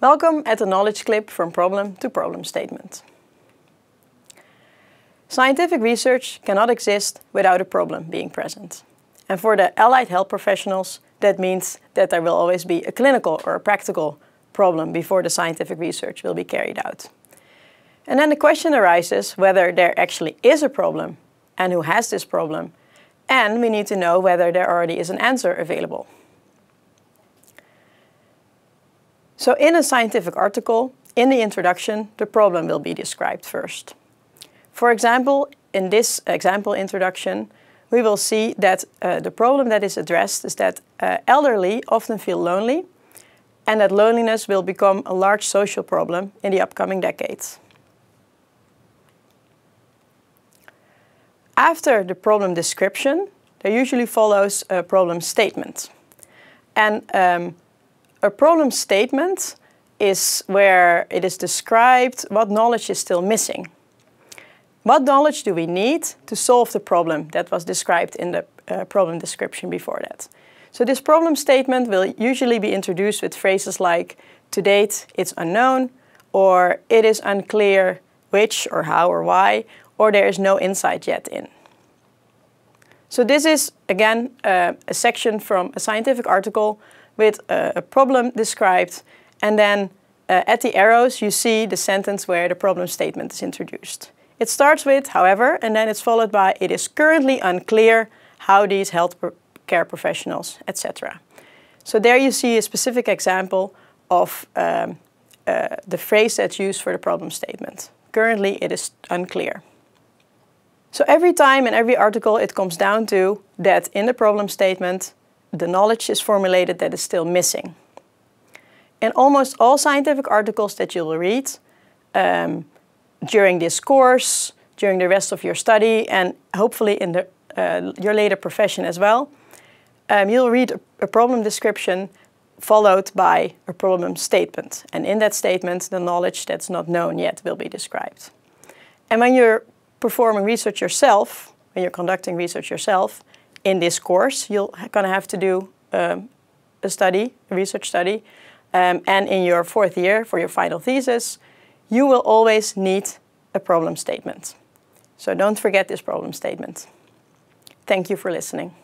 Welcome at the knowledge clip from problem to problem statement. Scientific research cannot exist without a problem being present. And for the allied health professionals, that means that there will always be a clinical or a practical problem before the scientific research will be carried out. And then the question arises whether there actually is a problem and who has this problem, and we need to know whether there already is an answer available. So in a scientific article, in the introduction, the problem will be described first. For example, in this example introduction, we will see that the problem that is addressed is that elderly often feel lonely, and that loneliness will become a large social problem in the upcoming decades. After the problem description, there usually follows a problem statement. And a problem statement is where it is described what knowledge is still missing. What knowledge do we need to solve the problem that was described in the problem description before that? So this problem statement will usually be introduced with phrases like, to date it's unknown, or it is unclear which or how or why, or there is no insight yet in. So this is, again, a section from a scientific article with a problem described, and then at the arrows you see the sentence where the problem statement is introduced. It starts with, however, and then it's followed by, it is currently unclear how these health care professionals, etc. So there you see a specific example of the phrase that's used for the problem statement. Currently it is unclear. So every time in every article it comes down to that in the problem statement the knowledge is formulated that is still missing. In almost all scientific articles that you will read during this course, during the rest of your study, and hopefully in your later profession as well, you'll read a problem description followed by a problem statement. And in that statement, the knowledge that's not known yet will be described. And when you're performing research yourself, when you're conducting research yourself, in this course, you're going to have to do a research study, and in your fourth year for your final thesis, you will always need a problem statement. So don't forget this problem statement. Thank you for listening.